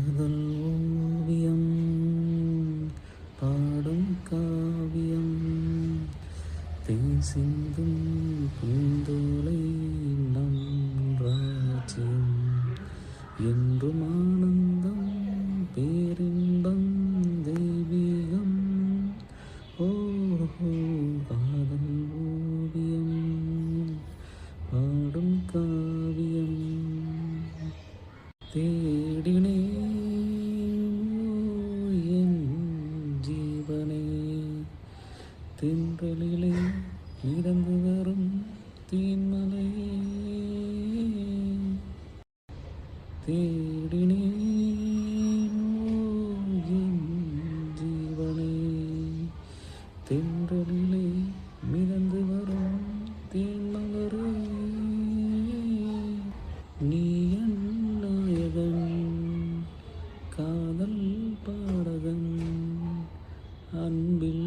காதல் ஓவியம் பாடும் காவியம் தேசிந்தும் பூந்தோலை நம் ராஜ்யம் என்றும் ஆனந்தம் பேரின்பம் தெய்வீகம் ஓஹோ காதல் ஓவியம் பாடும் காவியம் தேடினே என் ஜீவனே தென்றலிலே மிதந்து வரும் தீன்மலையே தேடினே என் ஜீவனே தென்றலிலே மிதந்து வரும் தேன்மலரே நீ என் நாயகன் காதல் பாடகன் அன்பில்